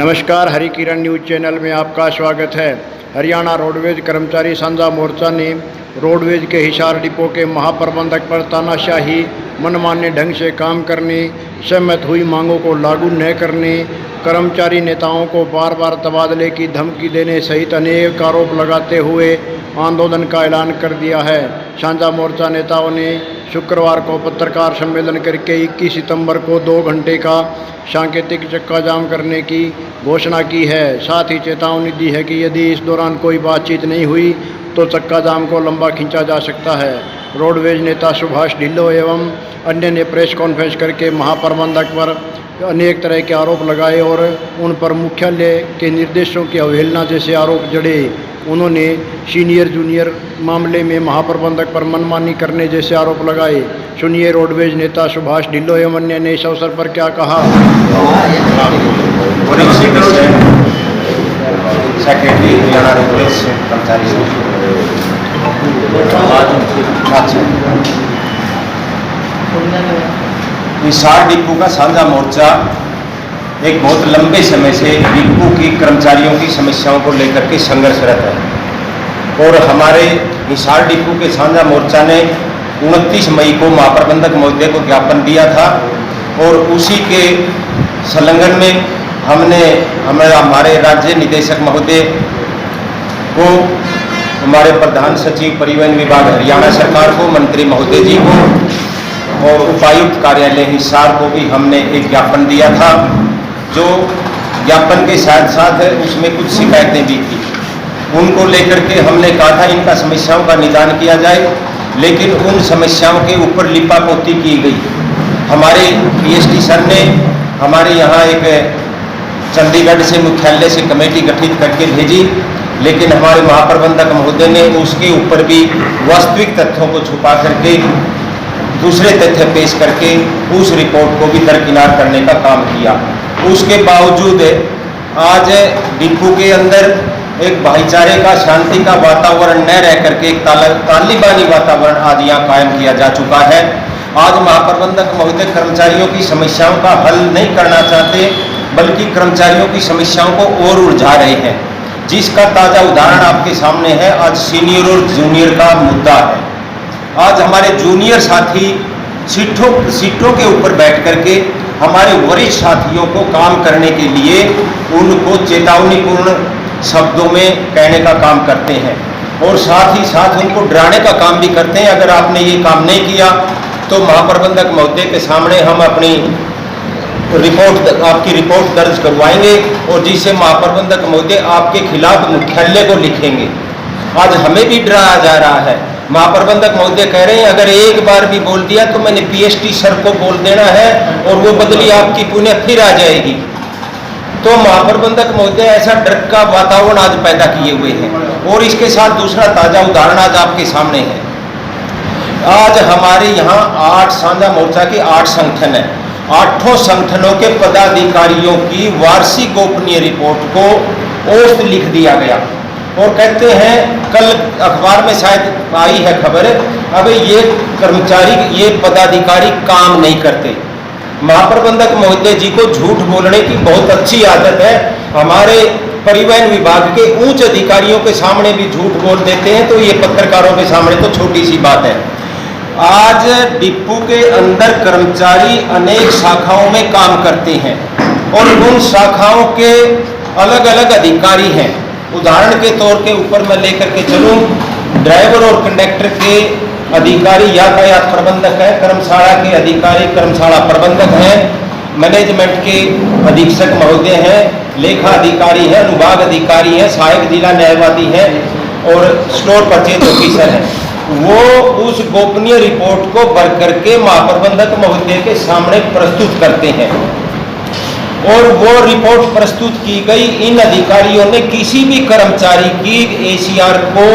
नमस्कार, हरी किरण news channel में आपका स्वागत है। हरियाणा रोडवेज कर्मचारी साझा मोर्चा ने रोडवेज के हिसार डिपो के महाप्रबंधक पर तानाशाही, मनमाने ढंग से काम करने, सहमत हुई मांगों को लागू न करने, कर्मचारी नेताओं को बार बार तबादले की धमकी देने सहित अनेक आरोप लगाते हुए आंदोलन का ऐलान कर दिया है। साझा मोर्चा नेताओं ने शुक्रवार को पत्रकार सम्मेलन करके 21 सितंबर को 2 घंटे का सांकेतिक चक्का जाम करने की घोषणा की है। साथ ही चेतावनी दी है कि यदि इस दौरान कोई बातचीत नहीं हुई तो चक्का जाम को लंबा खींचा जा सकता है। रोडवेज नेता सुभाष ढिल्लो एवं अन्य ने प्रेस कॉन्फ्रेंस करके महाप्रबंधक पर अनेक तरह के आरोप लगाए और उन पर मुख्यालय के निर्देशों की अवहेलना जैसे आरोप जड़े। उन्होंने सीनियर जूनियर मामले में महाप्रबंधक पर मनमानी करने जैसे आरोप लगाए। सुनिए रोडवेज नेता सुभाष ढिल्लो एवं अन्य ने इस अवसर पर क्या कहा। सेक्रेटरी हरियाणा रोडवेज कर्मचारी हिसार डिपो का साझा मोर्चा एक बहुत लंबे समय से डिपो की कर्मचारियों की समस्याओं को लेकर के संघर्षरत है और हमारे हिसार डिपो के साझा मोर्चा ने 29 मई को महाप्रबंधक महोदय को ज्ञापन दिया था और उसी के संलग्न में हमारे राज्य निदेशक महोदय को, हमारे प्रधान सचिव परिवहन विभाग हरियाणा सरकार को, मंत्री महोदय जी को और उपायुक्त कार्यालय हिसार को भी हमने एक ज्ञापन दिया था। जो ज्ञापन के साथ साथ उसमें कुछ शिकायतें भी थी, उनको लेकर के हमने कहा था इनका समस्याओं का निदान किया जाए, लेकिन उन समस्याओं के ऊपर लिपापोती की गई। हमारे पीएसटी सर ने हमारे यहाँ एक चंडीगढ़ से मुख्यालय से कमेटी गठित करके भेजी, लेकिन हमारे महाप्रबंधक महोदय ने उसके ऊपर भी वास्तविक तथ्यों को छुपा करके दूसरे तथ्य पेश करके उस रिपोर्ट को भी दरकिनार करने का काम किया। उसके बावजूद आज डिपो के अंदर एक भाईचारे का, शांति का वातावरण न रह करके एक तालिबानी वातावरण आज यहाँ कायम किया जा चुका है। आज महाप्रबंधक महोदय कर्मचारियों की समस्याओं का हल नहीं करना चाहते, बल्कि कर्मचारियों की समस्याओं को और उलझा रहे हैं, जिसका ताज़ा उदाहरण आपके सामने है। आज सीनियर और जूनियर का मुद्दा है। आज हमारे जूनियर साथी सीटों के ऊपर बैठ करके हमारे वरिष्ठ साथियों को काम करने के लिए उनको चेतावनीपूर्ण शब्दों में कहने का काम करते हैं और साथ ही साथ उनको डराने का काम भी करते हैं। अगर आपने ये काम नहीं किया तो महाप्रबंधक महोदय के सामने हम अपनी आपकी रिपोर्ट दर्ज करवाएंगे और जिससे महाप्रबंधक महोदय आपके खिलाफ मुख्यालय को लिखेंगे। आज हमें भी डराया जा रहा है। महाप्रबंधक महोदय कह रहे हैं अगर एक बार भी बोल दिया तो मैंने पीएसटी सर को बोल देना है और वो बदली आपकी पुण्य फिर आ जाएगी। तो महाप्रबंधक महोदय ऐसा डर का वातावरण आज पैदा किए हुए हैं। और इसके साथ दूसरा ताजा उदाहरण आज आपके सामने है। आज हमारे यहाँ 8 साझा मोर्चा के 8 संगठन है। 8 संगठनों के पदाधिकारियों की वार्षिक गोपनीय रिपोर्ट को औसत लिख दिया गया और कहते हैं, कल अखबार में शायद आई है खबर, अब ये कर्मचारी, ये पदाधिकारी काम नहीं करते। महाप्रबंधक महोदय जी को झूठ बोलने की बहुत अच्छी आदत है। हमारे परिवहन विभाग के उच्च अधिकारियों के सामने भी झूठ बोल देते हैं, तो ये पत्रकारों के सामने तो छोटी सी बात है। आज डिपो के अंदर कर्मचारी अनेक शाखाओं में काम करते हैं और उन शाखाओं के अलग अलग अधिकारी हैं। उदाहरण के तौर के ऊपर मैं लेकर के चलूँ, ड्राइवर और कंडक्टर के अधिकारी यातायात प्रबंधक है, कर्मशाला के अधिकारी कर्मशाला प्रबंधक हैं, मैनेजमेंट के अधीक्षक महोदय हैं, लेखा अधिकारी हैं, अनुभाग अधिकारी हैं, सहायक जिला न्यायवादी हैं और स्टोर परचेज ऑफिसर हैं। वो उस गोपनीय रिपोर्ट को भर करके महाप्रबंधक महोदय के सामने प्रस्तुत करते हैं और वो रिपोर्ट प्रस्तुत की गई। इन अधिकारियों ने किसी भी कर्मचारी की एसीआर को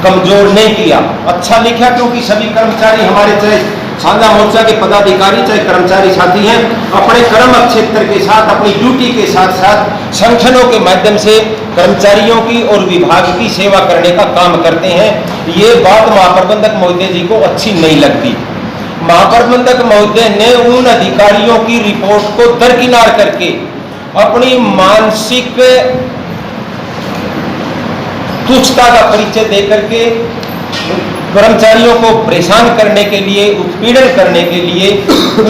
कमजोर नहीं किया, अच्छा लिखा, क्योंकि सभी कर्मचारी हमारे, चाहे साझा मोर्चा के पदाधिकारी चाहे कर्मचारी साथी हैं, अपने कर्म क्षेत्र के साथ, अपनी ड्यूटी के साथ साथ संगठनों के माध्यम से कर्मचारियों की और विभाग की सेवा करने का काम करते हैं। ये बात महाप्रबंधक महोदय जी को अच्छी नहीं लगती। महाप्रबंधक महोदय ने उन अधिकारियों की रिपोर्ट को दरकिनार करके अपनी मानसिक तुच्छता का परिचय देकर के कर्मचारियों को परेशान करने के लिए, उत्पीड़न करने के लिए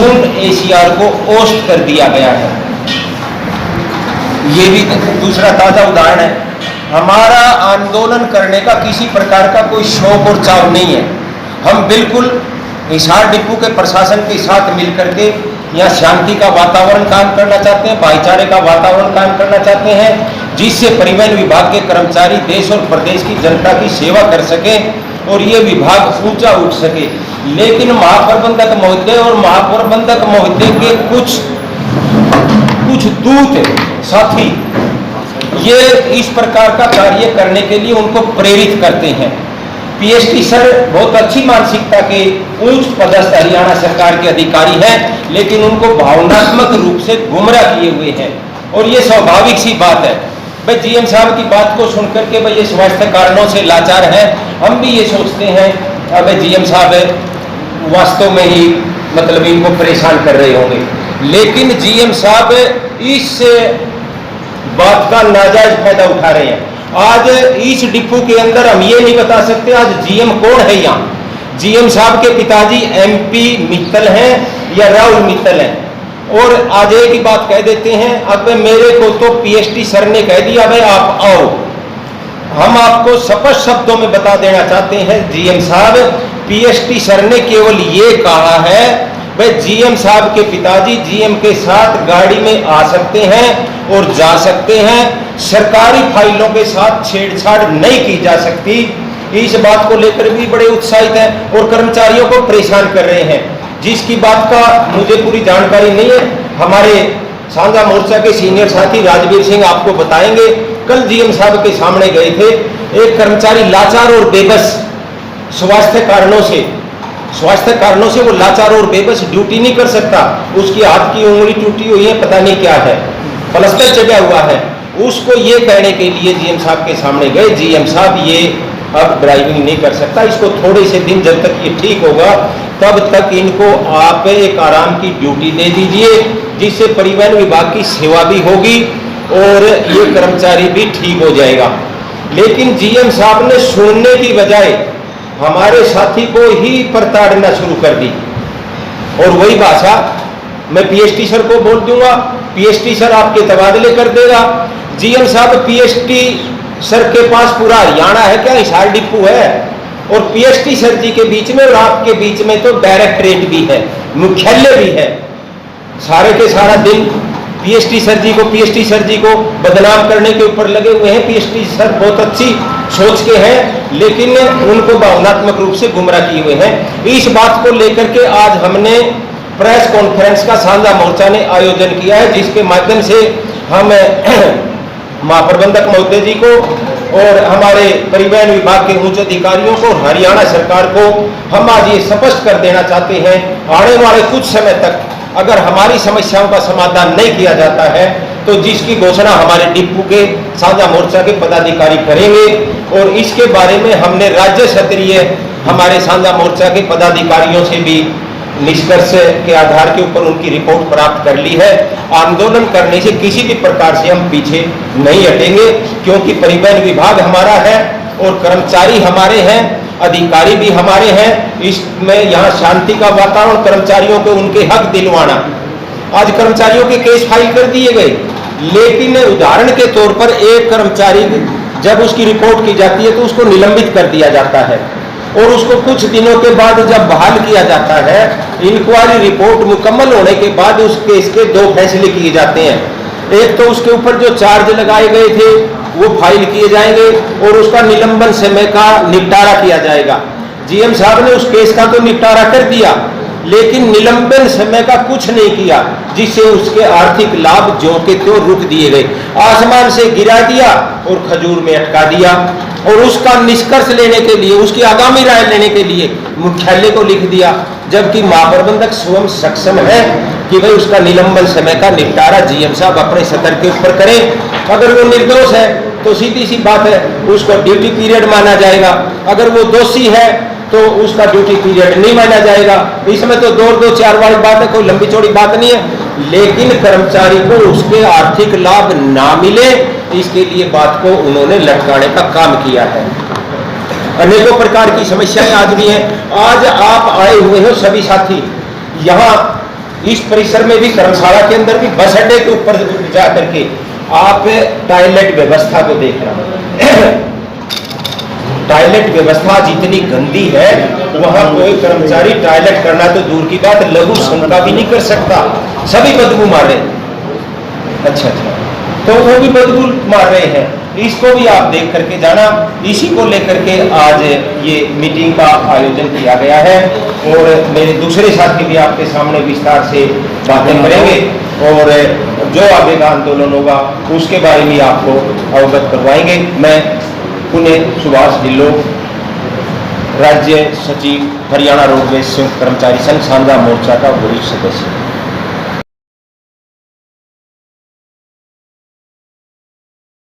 उन एसीआर को ओस्ट कर दिया गया है। ये भी दूसरा ताजा उदाहरण है। हमारा आंदोलन करने का किसी प्रकार का कोई शौक और चाव नहीं है। हम बिल्कुल हिसार डिपो के प्रशासन के साथ मिलकर के यहाँ शांति का वातावरण कायम करना चाहते हैं, भाईचारे का वातावरण कायम करना चाहते हैं, जिससे परिवहन विभाग के कर्मचारी देश और प्रदेश की जनता की सेवा कर सकें और ये विभाग ऊंचा उठ सके। लेकिन महाप्रबंधक महोदय और महाप्रबंधक महोदय के कुछ दूत साथी ये इस प्रकार का कार्य करने के लिए उनको प्रेरित करते हैं। पीएसटी सर बहुत अच्छी मानसिकता के उच्च पदस्थ हरियाणा सरकार के अधिकारी हैं, लेकिन उनको भावनात्मक रूप से गुमराह किए हुए हैं और ये स्वाभाविक सी बात है। भाई जीएम साहब की बात को सुनकर के भाई ये स्वास्थ्य कारणों से लाचार हैं, हम भी ये सोचते हैं अब जीएम साहब वास्तव में ही मतलब इनको परेशान कर रहे होंगे, लेकिन जीएम साहब इस बात का नाजायज फायदा उठा रहे हैं। आज इस डिपो के अंदर हम ये नहीं बता सकते आज जीएम कौन है। यहाँ जीएम साहब के पिताजी एमपी मित्तल हैं या राहुल मित्तल हैं। और आज एक ही बात कह देते हैं, अब मेरे को तो पीएसटी सर ने कह दिया भाई आप आओ। हम आपको स्पष्ट शब्दों में बता देना चाहते हैं जीएम साहब, पीएसटी सर ने केवल ये कहा है भाई जीएम साहब के पिताजी जीएम के साथ गाड़ी में आ सकते हैं और जा सकते हैं, सरकारी फाइलों के साथ छेड़छाड़ नहीं की जा सकती। इस बात को लेकर भी बड़े उत्साहित हैं और कर्मचारियों को परेशान कर रहे हैं, जिसकी बात का मुझे पूरी जानकारी नहीं है। हमारे साझा मोर्चा के सीनियर साथी राजवीर सिंह आपको बताएंगे। कल जीएम साहब के सामने गए थे, एक कर्मचारी लाचार और बेबस स्वास्थ्य कारणों से वो लाचार और बेबस ड्यूटी नहीं कर सकता, उसकी हाथ की उंगली टूटी हुई है, पता नहीं क्या है, प्लास्टर चढ़ा हुआ है। उसको ये कहने के लिए जीएम साहब के सामने गए, जीएम साहब ये अब ड्राइविंग नहीं कर सकता, इसको थोड़े से दिन जब तक ये ठीक होगा तब तक इनको आप एक आराम की ड्यूटी दे दीजिए, जिससे परिवहन विभाग की सेवा भी होगी और ये कर्मचारी भी ठीक हो जाएगा। लेकिन जीएम साहब ने सुनने की बजाय हमारे साथी को ही प्रताड़ना शुरू कर दी। और वही भाषा मैं पीएसटी सर को बोल दूंगा, पीएसटी सर आपके तबादले कर देगा। जीएम साहब पीएसटी सर के पास पूरा हरियाणा है क्या, हिसार डिपो है, और पीएसटी सर जी के बीच में और आपके बीच में तो डायरेक्टरेट भी है, मुख्यालय भी है। सारे के सारा दिन पीएसटी सर जी को बदनाम करने के ऊपर लगे हुए हैं। पीएसटी सर बहुत अच्छी सोच के हैं, लेकिन उनको भावनात्मक रूप से गुमराह किए हुए हैं। इस बात को लेकर के आज हमने प्रेस कॉन्फ्रेंस का साझा मोर्चा ने आयोजन किया है, जिसके माध्यम से हम महाप्रबंधक महोदय जी को और हमारे परिवहन विभाग के उच्च अधिकारियों को, हरियाणा सरकार को हम आज ये स्पष्ट कर देना चाहते हैं, आने वाले कुछ समय तक अगर हमारी समस्याओं का समाधान नहीं किया जाता है तो जिसकी घोषणा हमारे डिपो के साझा मोर्चा के पदाधिकारी करेंगे। और इसके बारे में हमने राज्य स्तरीय हमारे साझा मोर्चा के पदाधिकारियों से भी निष्कर्ष के आधार के ऊपर उनकी रिपोर्ट प्राप्त कर ली है। आंदोलन करने से किसी भी प्रकार से हम पीछे नहीं हटेंगे, क्योंकि परिवहन विभाग हमारा है और कर्मचारी हमारे हैं, अधिकारी भी हमारे हैं। इसमें यहाँ शांति का वातावरण, कर्मचारियों को उनके हक दिलवाना। आज कर्मचारियों के केस फाइल कर दिए गए, लेकिन उदाहरण के तौर पर एक कर्मचारी जब उसकी रिपोर्ट की जाती है तो उसको निलंबित कर दिया जाता है और उसको कुछ दिनों के बाद जब बहाल किया जाता है, इंक्वायरी रिपोर्ट मुकम्मल होने के बाद उस केस के दो फैसले किए जाते हैं। एक तो उसके ऊपर जो चार्ज लगाए गए थे वो फाइल किए जाएंगे और उसका निलंबन समय का निपटारा किया जाएगा। जीएम साहब ने उस केस का तो निपटारा कर दिया, लेकिन निलंबन समय का कुछ नहीं किया, जिससे उसके आर्थिक लाभ जो के त्यों रुक दिए गए, आसमान से गिरा दिया और खजूर में अटका दिया। और उसका निष्कर्ष लेने के लिए, उसकी आगामी राय लेने के लिए मुख्यालय को लिख दिया, जबकि महाप्रबंधक स्वयं सक्षम है कि भाई उसका निलंबन समय का निपटारा जीएम साहब अपने सतर के ऊपर करें। अगर वो निर्दोष है तो सीधी सी बात है उसको ड्यूटी पीरियड माना जाएगा, अगर वो दोषी है तो उसका ड्यूटी पीरियड नहीं माना जाएगा। इसमें तो 2-4 वाली बात है, कोई लंबी चौड़ी बात नहीं है। लेकिन कर्मचारी को उसके आर्थिक लाभ ना मिले, इसके लिए बात को उन्होंने लटकाने का काम किया है। अनेकों प्रकार की समस्याएं आज भी हैं। आज आप आए हुए हो सभी साथी, यहाँ इस परिसर में भी, धर्मशाला के अंदर भी, बस अड्डे के ऊपर जाकर के आप टॉयलेट व्यवस्था को देख रहे हैं। टॉयलेट व्यवस्था जितनी गंदी है, वहां कोई कर्मचारी टॉयलेट करना तो दूर की बात, लघु शंका भी नहीं कर सकता, सभी बदबू मार रहे हैं। अच्छा, तो वो भी बदबू मार रहे हैं, इसको भी आप देख करके जाना। इसी को लेकर के आज ये मीटिंग का आयोजन किया गया है और मेरे दूसरे साथी भी आपके सामने विस्तार से बातें करेंगे और जो आगे का आंदोलन होगा उसके बारे में आपको अवगत करवाएंगे। मैं पुनः सुभाष ढिल्लो, राज्य सचिव, हरियाणा रोडवेज संयुक्त कर्मचारी संघ सांझा मोर्चा का वरिष्ठ सदस्य।